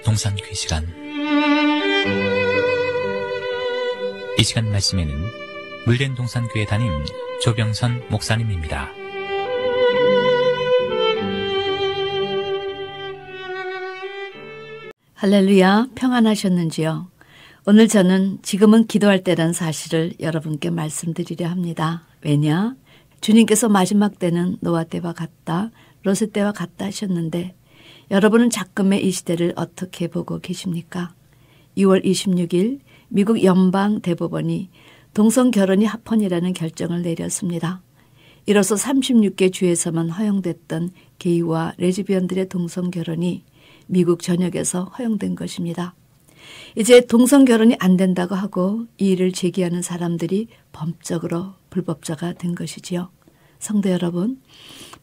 동산귀 시간. 이 시간 말씀에는 물된 동산교회 담임 조병선 목사님입니다. 할렐루야, 평안하셨는지요? 오늘 저는 지금은 기도할 때란 사실을 여러분께 말씀드리려 합니다. 왜냐? 주님께서 마지막 때는 노아 때와 같다, 롯의 때와 같다 하셨는데 여러분은 작금의 이 시대를 어떻게 보고 계십니까? 2월 26일 미국 연방대법원이 동성결혼이 합헌이라는 결정을 내렸습니다. 이로써 36개 주에서만 허용됐던 게이와 레즈비언들의 동성결혼이 미국 전역에서 허용된 것입니다. 이제 동성결혼이 안 된다고 하고 이 일을 제기하는 사람들이 범적으로 불법자가 된 것이지요. 성도 여러분,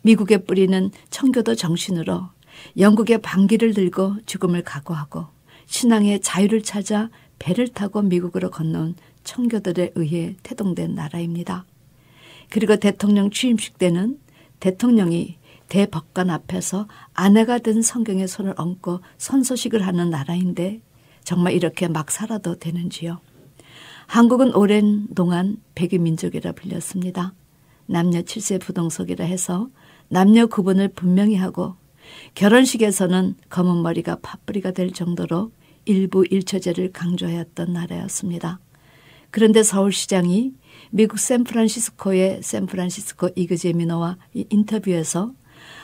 미국의 뿌리는 청교도 정신으로 영국의 반기를 들고 죽음을 각오하고 신앙의 자유를 찾아 배를 타고 미국으로 건너온 청교도들에 의해 태동된 나라입니다. 그리고 대통령 취임식 때는 대통령이 대법관 앞에서 아내가 된 성경의 손을 얹고 선서식을 하는 나라인데 정말 이렇게 막 살아도 되는지요? 한국은 오랜 동안 백유민족이라 불렸습니다. 남녀 7세 부동석이라 해서 남녀 구분을 분명히 하고 결혼식에서는 검은 머리가 팥뿌리가 될 정도로 일부 일처제를 강조하였던 나라였습니다. 그런데 서울시장이 미국 샌프란시스코의 샌프란시스코 이그제미너와 인터뷰에서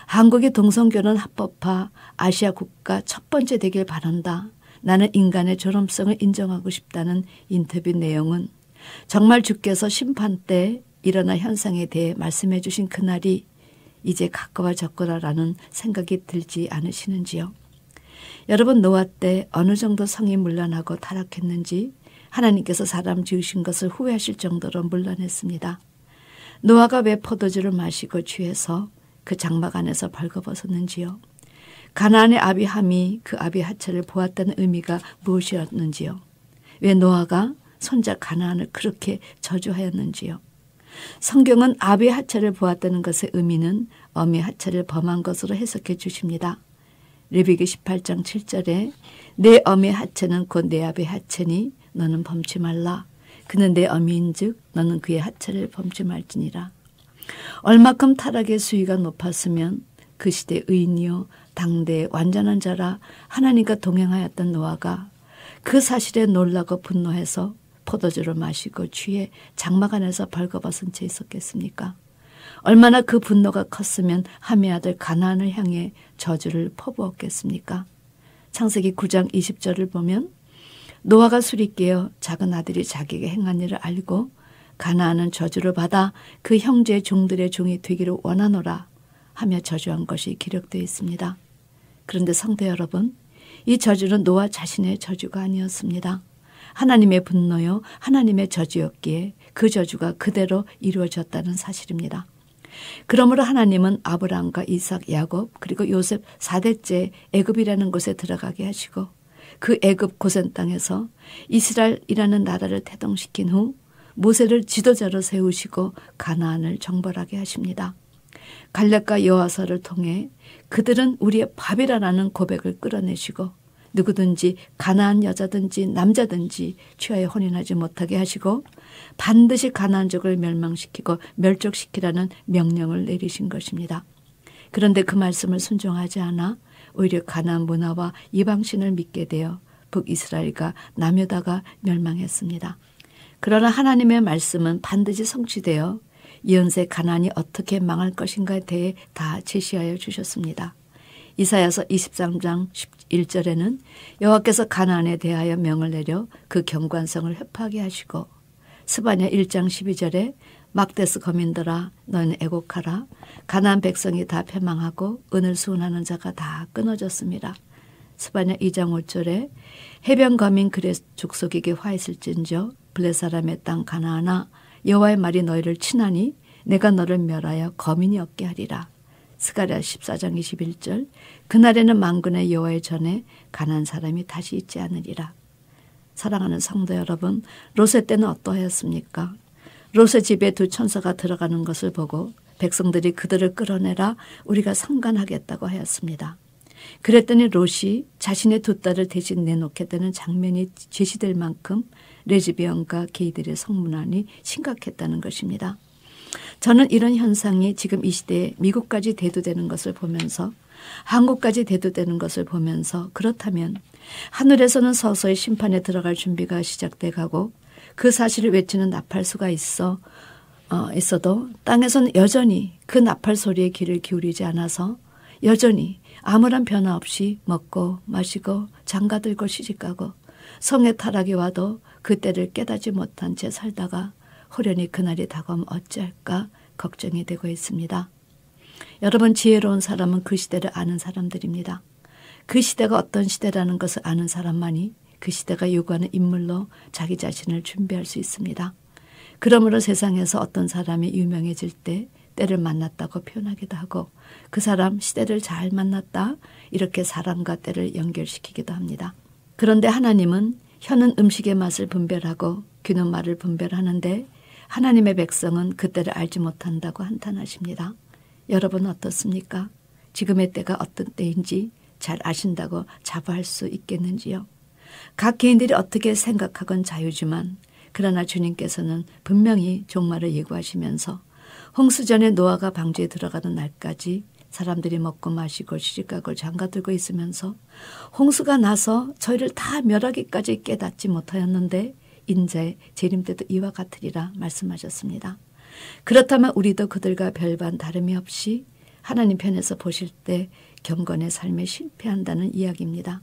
한국이 동성결혼 합법화 아시아 국가 첫 번째 되길 바란다. 나는 인간의 존엄성을 인정하고 싶다는 인터뷰 내용은 정말 주께서 심판 때 일어날 현상에 대해 말씀해 주신 그날이 이제 가까워졌구나라는 생각이 들지 않으시는지요? 여러분, 노아 때 어느 정도 성이 문란하고 타락했는지 하나님께서 사람 지으신 것을 후회하실 정도로 문란했습니다. 노아가 왜 포도주를 마시고 취해서 그 장막 안에서 벌거벗었는지요? 가나안의 아비 함이 그 아비 하체를 보았다는 의미가 무엇이었는지요? 왜 노아가 손자 가나안을 그렇게 저주하였는지요? 성경은 아비의 하체를 보았다는 것의 의미는 어미의 하체를 범한 것으로 해석해 주십니다. 레위기 18장 7절에 내 어미의 하체는 곧 내 아비의 하체니 너는 범치 말라. 그는 내 어미인즉 너는 그의 하체를 범치 말지니라. 얼마큼 타락의 수위가 높았으면 그 시대 의인이요 당대의 완전한 자라 하나님과 동행하였던 노아가 그 사실에 놀라고 분노해서 포도주를 마시고 취해 장막 안에서 벌거벗은 채 있었겠습니까? 얼마나 그 분노가 컸으면 함의 아들 가나안을 향해 저주를 퍼부었겠습니까? 창세기 9장 20절을 보면 노아가 술이 깨어 작은 아들이 자기에게 행한 일을 알고 가나안은 저주를 받아 그 형제의 종들의 종이 되기를 원하노라 하며 저주한 것이 기록되어 있습니다. 그런데 성도 여러분, 이 저주는 노아 자신의 저주가 아니었습니다. 하나님의 분노요 하나님의 저주였기에 그 저주가 그대로 이루어졌다는 사실입니다. 그러므로 하나님은 아브라함과 이삭, 야곱 그리고 요셉 4대째 애굽이라는 곳에 들어가게 하시고 그 애굽 고센 땅에서 이스라엘이라는 나라를 태동시킨 후 모세를 지도자로 세우시고 가나안을 정벌하게 하십니다. 갈렙과 여호와서를 통해 그들은 우리의 밥이라는 고백을 끌어내시고 누구든지 가나안 여자든지 남자든지 취하여 혼인하지 못하게 하시고 반드시 가나안족을 멸망시키고 멸족시키라는 명령을 내리신 것입니다. 그런데 그 말씀을 순종하지 않아 오히려 가나안 문화와 이방신을 믿게 되어 북이스라엘과 남유다가 멸망했습니다. 그러나 하나님의 말씀은 반드시 성취되어 이언세 가나안이 어떻게 망할 것인가에 대해 다 제시하여 주셨습니다. 이사야서 23장 11절에는 여호와께서 가나안에 대하여 명을 내려 그 경관성을 회파하게 하시고 스바냐 1장 12절에 막데스 거민들아 너는 애곡하라. 가나안 백성이 다 패망하고 은을 수운하는 자가 다 끊어졌습니다. 스바냐 2장 5절에 해변 거민 그레 족속에게 화했을진저 블레 사람의 땅 가나안아 여호와의 말이 너희를 치나니 내가 너를 멸하여 거민이 없게 하리라. 스가랴 14장 21절 그날에는 만군의 여호와의 전에 가난한 사람이 다시 있지 않으리라. 사랑하는 성도 여러분, 롯의 때는 어떠하였습니까? 롯의 집에 두 천사가 들어가는 것을 보고 백성들이 그들을 끌어내라 우리가 상관하겠다고 하였습니다. 그랬더니 롯이 자신의 두 딸을 대신 내놓겠다는 장면이 제시될 만큼 레즈비언과 게이들의 성문안이 심각했다는 것입니다. 저는 이런 현상이 지금 이 시대에 미국까지 대두되는 것을 보면서 한국까지 대두되는 것을 보면서 그렇다면 하늘에서는 서서히 심판에 들어갈 준비가 시작돼 가고 그 사실을 외치는 나팔수가 있어도 땅에서는 여전히 그 나팔 소리에 귀를 기울이지 않아서 여전히 아무런 변화 없이 먹고 마시고 장가들고 시집가고 성에 타락이 와도 그때를 깨닫지 못한 채 살다가 호련히 그날이 다가오면 어찌할까 걱정이 되고 있습니다. 여러분, 지혜로운 사람은 그 시대를 아는 사람들입니다. 그 시대가 어떤 시대라는 것을 아는 사람만이 그 시대가 요구하는 인물로 자기 자신을 준비할 수 있습니다. 그러므로 세상에서 어떤 사람이 유명해질 때 때를 만났다고 표현하기도 하고 그 사람 시대를 잘 만났다 이렇게 사람과 때를 연결시키기도 합니다. 그런데 하나님은 혀는 음식의 맛을 분별하고 귀는 말을 분별하는데 하나님의 백성은 그때를 알지 못한다고 한탄하십니다. 여러분 어떻습니까? 지금의 때가 어떤 때인지 잘 아신다고 자부할 수 있겠는지요? 각 개인들이 어떻게 생각하건 자유지만 그러나 주님께서는 분명히 종말을 예고하시면서 홍수전에 노아가 방주에 들어가는 날까지 사람들이 먹고 마시고 시집가고 장가들고 있으면서 홍수가 나서 저희를 다 멸하기까지 깨닫지 못하였는데 인자의 재림 때도 이와 같으리라 말씀하셨습니다. 그렇다면 우리도 그들과 별반 다름이 없이 하나님 편에서 보실 때 경건의 삶에 실패한다는 이야기입니다.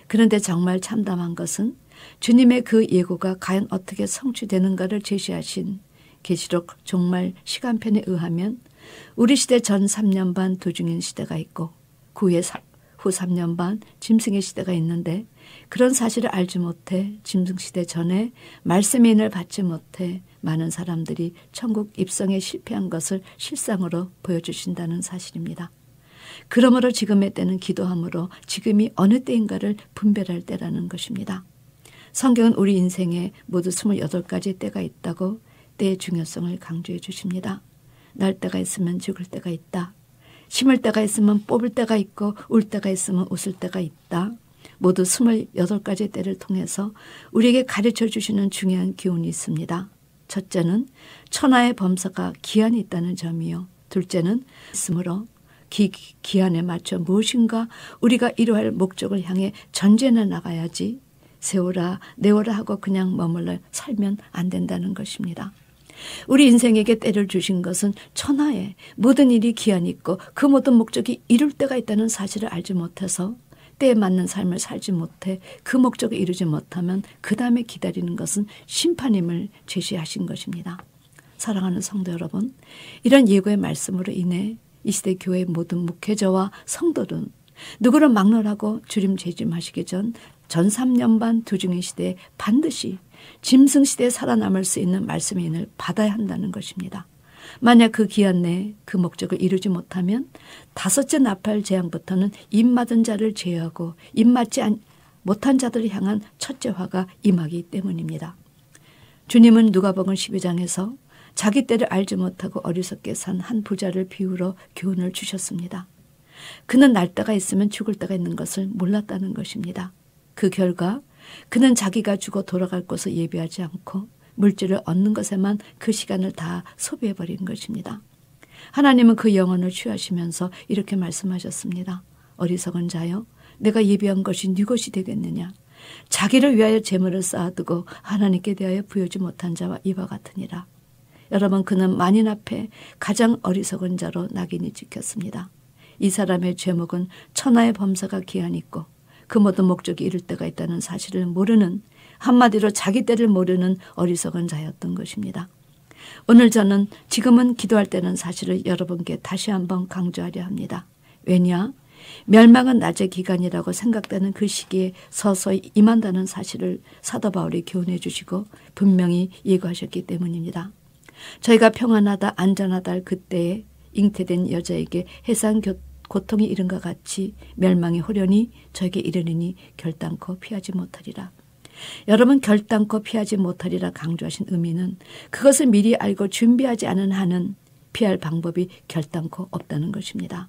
그런데 정말 참담한 것은 주님의 그 예고가 과연 어떻게 성취되는가를 제시하신 계시록 종말 시간편에 의하면 우리 시대 전 3년 반 도중인 시대가 있고 후 3년 반 짐승의 시대가 있는데 그런 사실을 알지 못해 짐승시대 전에 말씀의 인을 받지 못해 많은 사람들이 천국 입성에 실패한 것을 실상으로 보여주신다는 사실입니다. 그러므로 지금의 때는 기도함으로 지금이 어느 때인가를 분별할 때라는 것입니다. 성경은 우리 인생에 모두 28가지 때가 있다고 때의 중요성을 강조해 주십니다. 날 때가 있으면 죽을 때가 있다. 심을 때가 있으면 뽑을 때가 있고 울 때가 있으면 웃을 때가 있다. 모두 28가지 때를 통해서 우리에게 가르쳐 주시는 중요한 교훈이 있습니다. 첫째는 천하의 범사가 기한이 있다는 점이요. 둘째는 있으므로 기한에 맞춰 무엇인가 우리가 이루어야 할 목적을 향해 전진해 나가야지 세워라 내워라 하고 그냥 머물러 살면 안 된다는 것입니다. 우리 인생에게 때를 주신 것은 천하에 모든 일이 기한이 있고 그 모든 목적이 이룰 때가 있다는 사실을 알지 못해서 때에 맞는 삶을 살지 못해 그 목적을 이루지 못하면 그 다음에 기다리는 것은 심판임을 제시하신 것입니다. 사랑하는 성도 여러분, 이런 예고의 말씀으로 인해 이 시대 교회의 모든 목회자와 성도는 누구를 막론하고 주님 재림하시기 전 3년 반 도중의 시대에 반드시 짐승 시대에 살아남을 수 있는 말씀의 인을 받아야 한다는 것입니다. 만약 그 기한 내에 그 목적을 이루지 못하면 5째 나팔 재앙부터는 입맞은 자를 제어하고 입맞지 못한 자들을 향한 첫째 화가 임하기 때문입니다. 주님은 누가복음 12장에서 자기 때를 알지 못하고 어리석게 산 한 부자를 비유로 교훈을 주셨습니다. 그는 날 때가 있으면 죽을 때가 있는 것을 몰랐다는 것입니다. 그 결과 그는 자기가 죽어 돌아갈 곳을 예비하지 않고 물질을 얻는 것에만 그 시간을 다 소비해버린 것입니다. 하나님은 그 영혼을 취하시면서 이렇게 말씀하셨습니다. 어리석은 자여, 내가 예비한 것이 네 것이 되겠느냐. 자기를 위하여 재물을 쌓아두고 하나님께 대하여 부여지 못한 자와 이와 같으니라. 여러분, 그는 만인 앞에 가장 어리석은 자로 낙인이 찍혔습니다. 이 사람의 죄목은 천하의 범사가 기한이 있고 그 모든 목적이 이룰 때가 있다는 사실을 모르는, 한마디로 자기 때를 모르는 어리석은 자였던 것입니다. 오늘 저는 지금은 기도할 때는 사실을 여러분께 다시 한번 강조하려 합니다. 왜냐? 멸망은 낮의 기간이라고 생각되는 그 시기에 서서히 임한다는 사실을 사도 바울이 교훈해 주시고 분명히 예고하셨기 때문입니다. 저희가 평안하다 안전하다 할 그때에 잉태된 여자에게 해산 고통이 이른 것 같이 멸망이 호련히 저에게 이르리니 결단코 피하지 못하리라. 여러분, 결단코 피하지 못하리라 강조하신 의미는 그것을 미리 알고 준비하지 않은 한은 피할 방법이 결단코 없다는 것입니다.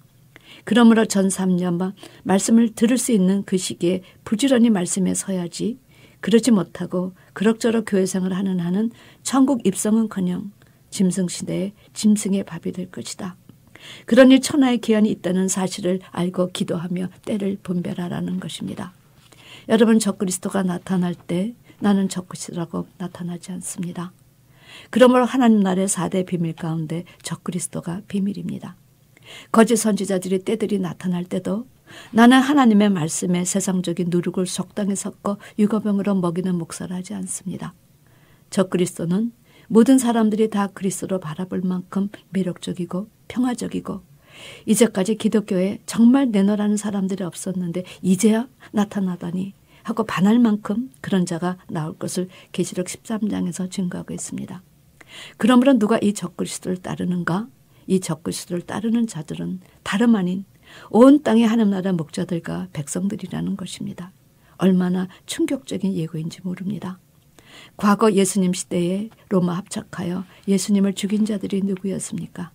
그러므로 전 3년만 말씀을 들을 수 있는 그 시기에 부지런히 말씀에 서야지 그러지 못하고 그럭저럭 교회생활을 하는 한은 천국 입성은커녕 짐승시대에 짐승의 밥이 될 것이다. 그러니 천하의 기한이 있다는 사실을 알고 기도하며 때를 분별하라는 것입니다. 여러분, 적그리스도가 나타날 때 나는 적그리스도라고 나타나지 않습니다. 그러므로 하나님 나라의 4대 비밀 가운데 적그리스도가 비밀입니다. 거짓 선지자들이 때들이 나타날 때도 나는 하나님의 말씀에 세상적인 누룩을 적당히 섞어 유거병으로 먹이는 목사를 하지 않습니다. 적그리스도는 모든 사람들이 다 그리스도로 바라볼 만큼 매력적이고 평화적이고 이제까지 기독교에 정말 내노라는 사람들이 없었는데 이제야 나타나다니 하고 반할 만큼 그런 자가 나올 것을 계시록 13장에서 증거하고 있습니다. 그러므로 누가 이 적그리스도를 따르는가? 이 적그리스도를 따르는 자들은 다름 아닌 온 땅의 하나님 나라 목자들과 백성들이라는 것입니다. 얼마나 충격적인 예고인지 모릅니다. 과거 예수님 시대에 로마 합작하여 예수님을 죽인 자들이 누구였습니까?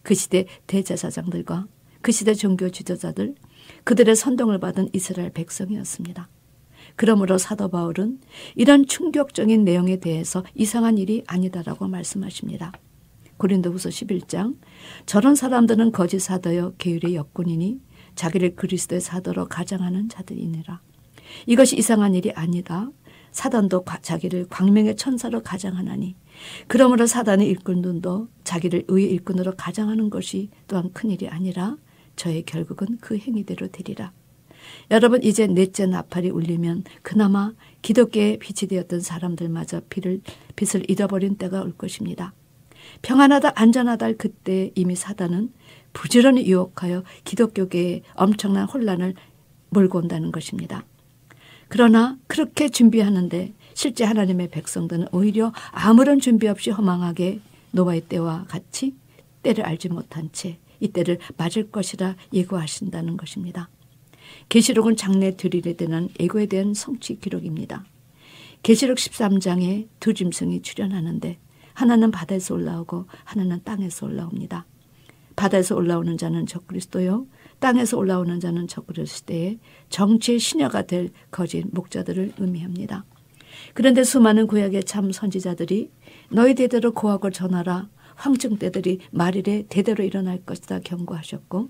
그 시대 대제사장들과 그 시대 종교 지도자들, 그들의 선동을 받은 이스라엘 백성이었습니다. 그러므로 사도 바울은 이런 충격적인 내용에 대해서 이상한 일이 아니다라고 말씀하십니다. 고린도후서 11장, 저런 사람들은 거짓 사도여 계율의 역군이니 자기를 그리스도의 사도로 가장하는 자들이니라. 이것이 이상한 일이 아니다. 사단도 자기를 광명의 천사로 가장하나니 그러므로 사단의 일꾼들도 자기를 의의 일꾼으로 가장하는 것이 또한 큰일이 아니라 저의 결국은 그 행위대로 되리라. 여러분, 이제 넷째 나팔이 울리면 그나마 기독교의 빛이 되었던 사람들마저 빛을 잃어버린 때가 올 것입니다. 평안하다 안전하다 할 그때 이미 사단은 부지런히 유혹하여 기독교계에 엄청난 혼란을 몰고 온다는 것입니다. 그러나 그렇게 준비하는데 실제 하나님의 백성들은 오히려 아무런 준비 없이 허망하게 노아의 때와 같이 때를 알지 못한 채 이 때를 맞을 것이라 예고하신다는 것입니다. 계시록은 장래 들일에 대한 예고에 대한 성취 기록입니다. 계시록 13장에 두 짐승이 출현하는데 하나는 바다에서 올라오고 하나는 땅에서 올라옵니다. 바다에서 올라오는 자는 적그리스도요, 땅에서 올라오는 자는 적그리스도 시대에 정치의 시녀가 될 거짓 목자들을 의미합니다. 그런데 수많은 구약의 참 선지자들이 너희 대대로 고하고 전하라, 황증 때들이 말일에 대대로 일어날 것이다 경고하셨고,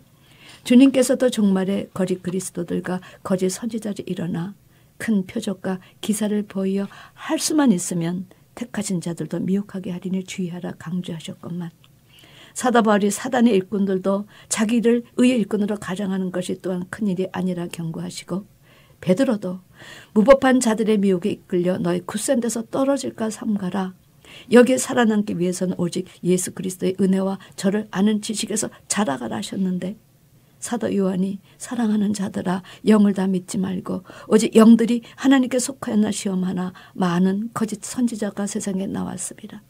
주님께서도 종말에 거짓 그리스도들과 거짓 선지자들이 일어나 큰 표적과 기사를 보이어 할 수만 있으면 택하신 자들도 미혹하게 하리니 주의하라 강조하셨건만, 사도 바울이 사단의 일꾼들도 자기를 의의 일꾼으로 가장하는 것이 또한 큰일이 아니라 경고하시고, 베드로도 무법한 자들의 미혹에 이끌려 너희 굳센 데서 떨어질까 삼가라. 여기에 살아남기 위해서는 오직 예수 그리스도의 은혜와 저를 아는 지식에서 자라가라 하셨는데, 사도 요한이 사랑하는 자들아 영을 다 믿지 말고 오직 영들이 하나님께 속하였나 시험하나 많은 거짓 선지자가 세상에 나왔습니다.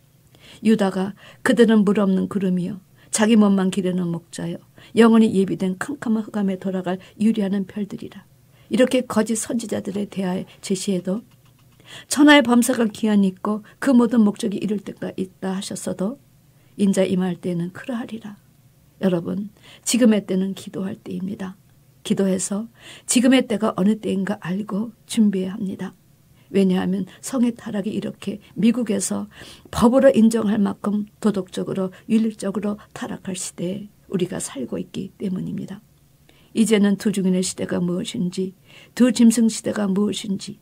유다가 그들은 물 없는 구름이요 자기 몸만 기르는 목자요 영원히 예비된 캄캄한 흑암에 돌아갈 유리하는 별들이라. 이렇게 거짓 선지자들에 대하여 제시해도 천하의 범사가 기한이 있고 그 모든 목적이 이룰 때가 있다 하셨어도 인자 임할 때는 그러하리라. 여러분, 지금의 때는 기도할 때입니다. 기도해서 지금의 때가 어느 때인가 알고 준비해야 합니다. 왜냐하면 성의 타락이 이렇게 미국에서 법으로 인정할 만큼 도덕적으로 윤리적으로 타락할 시대에 우리가 살고 있기 때문입니다. 이제는 두 증인의 시대가 무엇인지, 두 짐승 시대가 무엇인지,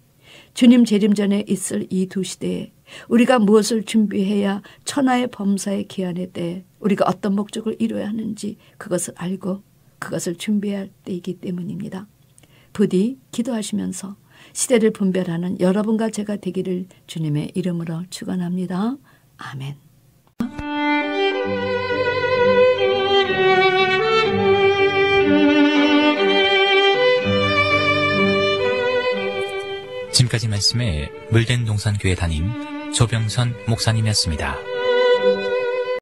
주님 재림 전에 있을 이 두 시대에 우리가 무엇을 준비해야 천하의 범사의 기한의 때에 우리가 어떤 목적을 이루어야 하는지 그것을 알고 그것을 준비해야 할 때이기 때문입니다. 부디 기도하시면서 시대를 분별하는 여러분과 제가 되기를 주님의 이름으로 축원합니다. 아멘. 지금까지 말씀에 물된 동산교회 담임 조병선 목사님이었습니다.